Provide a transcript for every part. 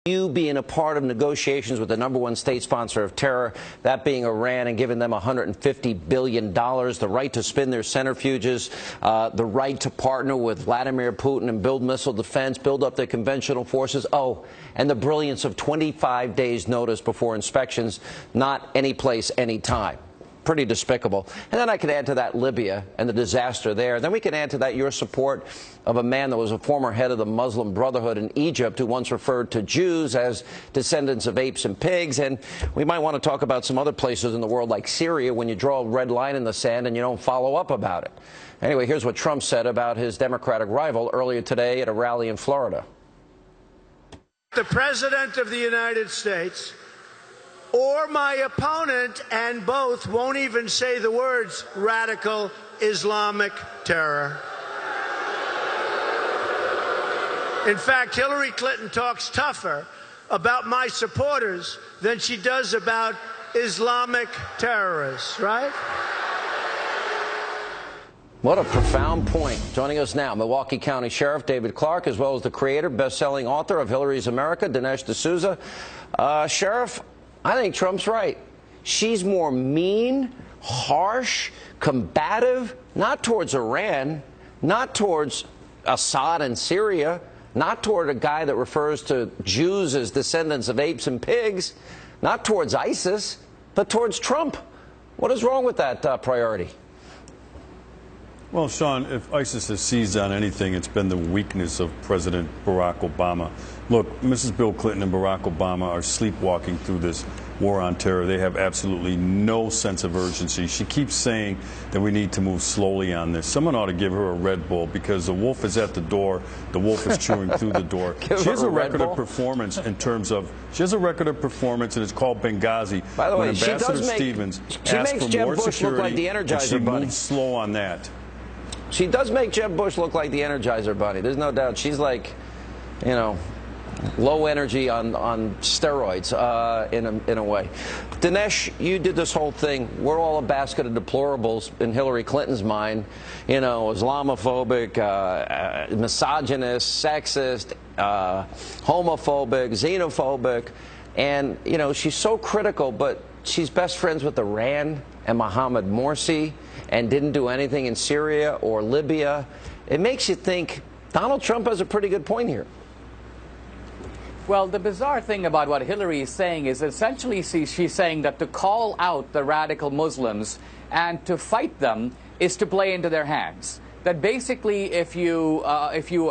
You being a part of negotiations with the #1 state sponsor of terror, that being Iran, and giving them $150 billion, the right to spin their centrifuges, the right to partner with Vladimir Putin and build missile defense, build up their conventional forces. Oh, and the brilliance of 25 days notice before inspections, not any place, any time. Pretty despicable. And then I could add to that Libya and the disaster there. Then we can add to that your support of a man that was a former head of the Muslim Brotherhood in Egypt who once referred to Jews as descendants of apes and pigs. And we might want to talk about some other places in the world like Syria when you draw a red line in the sand and you don't follow up about it. Anyway, here's what Trump said about his Democratic rival earlier today at a rally in Florida. The President of the United States or my opponent, and both, won't even say the words radical Islamic terror. In fact, Hillary Clinton talks tougher about my supporters than she does about Islamic terrorists, right? What a profound point. Joining us now, Milwaukee County Sheriff David Clarke, as well as the creator, best-selling author of Hillary's America, Dinesh D'Souza. Sheriff, I think Trump's right. She's more mean, harsh, combative, not towards Iran, not towards Assad and Syria, not toward a guy that refers to Jews as descendants of apes and pigs, not towards ISIS, but towards Trump. What is wrong with that priority? Well, Sean, if ISIS has seized on anything, it's been the weakness of President Barack Obama. Look, Mrs. Bill Clinton and Barack Obama are sleepwalking through this war on terror. They have absolutely no sense of urgency. She keeps saying that we need to move slowly on this. Someone ought to give her a Red Bull because the wolf is at the door. The wolf is chewing through the door. She has a record of performance in terms of, she has a record of performance, and it's called Benghazi. By the way, Ambassador Stevens asked for more security, and she moved slow on that. She does make Jeb Bush look like the Energizer Bunny. There's no doubt. She's like, you know, low energy on steroids in a way. Dinesh, you did this whole thing. We're all a basket of deplorables in Hillary Clinton's mind. You know, Islamophobic, misogynist, sexist, homophobic, xenophobic. And, you know, she's so critical, but she's best friends with Iran and Mohammed Morsi and didn't do anything in Syria or Libya. It makes you think Donald Trump has a pretty good point here. Well, the bizarre thing about what Hillary is saying is essentially she's saying that to call out the radical Muslims and to fight them is to play into their hands. That basically if you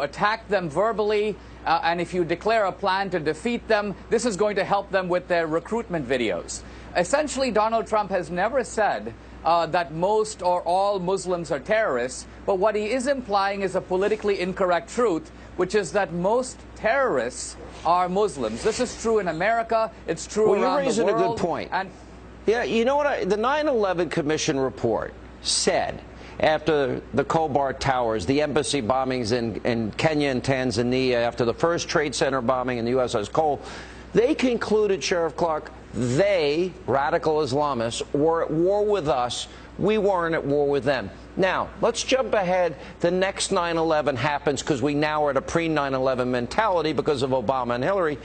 attack them verbally and if you declare a plan to defeat them, this is going to help them with their recruitment videos. Essentially, Donald Trump has never said that most or all Muslims are terrorists, but what he is implying is a politically incorrect truth, which is that most terrorists are Muslims. This is true in America. It's true around the world. Well, you're raising a good point. Yeah, you know what? The 9/11 Commission report said after the Cobalt Towers, the embassy bombings in Kenya and Tanzania, after the first Trade Center bombing in the USS Cole, they concluded, Sheriff Clarke, they, radical Islamists, were at war with us. We weren't at war with them. Now, let's jump ahead. The next 9/11 happens because we now are at a pre-9/11 mentality because of Obama and Hillary.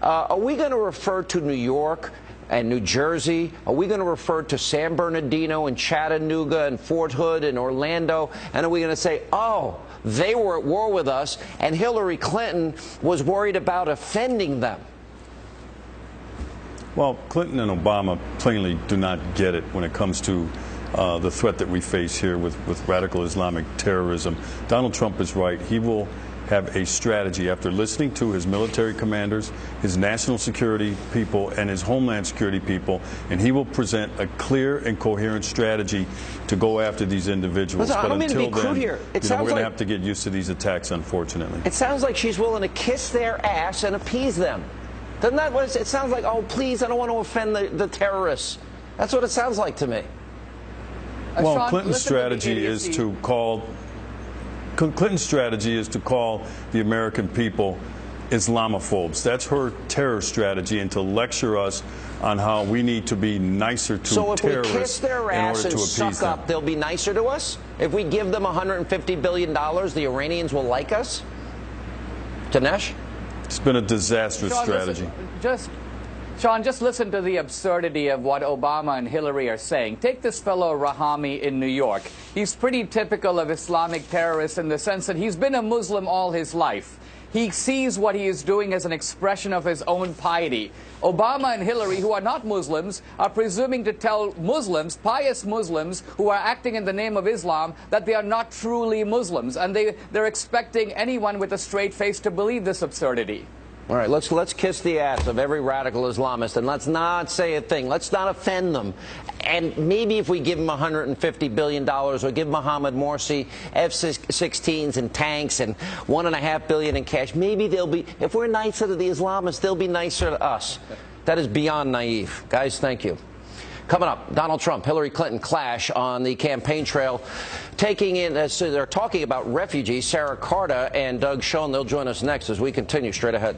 Are we going to refer to New York and New Jersey? Are we going to refer to San Bernardino and Chattanooga and Fort Hood and Orlando? And are we going to say, oh, they were at war with us and Hillary Clinton was worried about offending them? Well, Clinton and Obama plainly do not get it when it comes to the threat that we face here with radical Islamic terrorism. Donald Trump is right. He will have a strategy after listening to his military commanders, his national security people, and his homeland security people, and he will present a clear and coherent strategy to go after these individuals. Listen, but until then, we're going to have to get used to these attacks, unfortunately. It sounds like she's willing to kiss their ass and appease them. Doesn't that what it sounds like? Oh, please, I don't want to offend the terrorists. That's what it sounds like to me. Well, Sean, Clinton's strategy is to call the American people Islamophobes. That's her terror strategy, and to lecture us on how we need to be nicer to terrorists in order to appease them. So if we kiss their ass and suck up, they'll be nicer to us? If we give them $150 billion, the Iranians will like us? Dinesh? It's been a disastrous strategy. Sean, just listen to the absurdity of what Obama and Hillary are saying. Take this fellow Rahami in New York. He's pretty typical of Islamic terrorists in the sense that he's been a Muslim all his life. He sees what he is doing as an expression of his own piety. Obama and Hillary, who are not Muslims, are presuming to tell Muslims, pious Muslims, who are acting in the name of Islam, that they are not truly Muslims. And they're expecting anyone with a straight face to believe this absurdity. All right, let's kiss the ass of every radical Islamist, and let's not say a thing. Let's not offend them. And maybe if we give them $150 billion or give Mohammed Morsi F-16s and tanks and $1.5 billion in cash, maybe they'll be, if we're nicer to the Islamists, they'll be nicer to us. That is beyond naive. Guys, thank you. Coming up, Donald Trump, Hillary Clinton clash on the campaign trail. Taking in, so they're talking about refugees. Sarah Carter and Doug Schoen, they'll join us next as we continue straight ahead.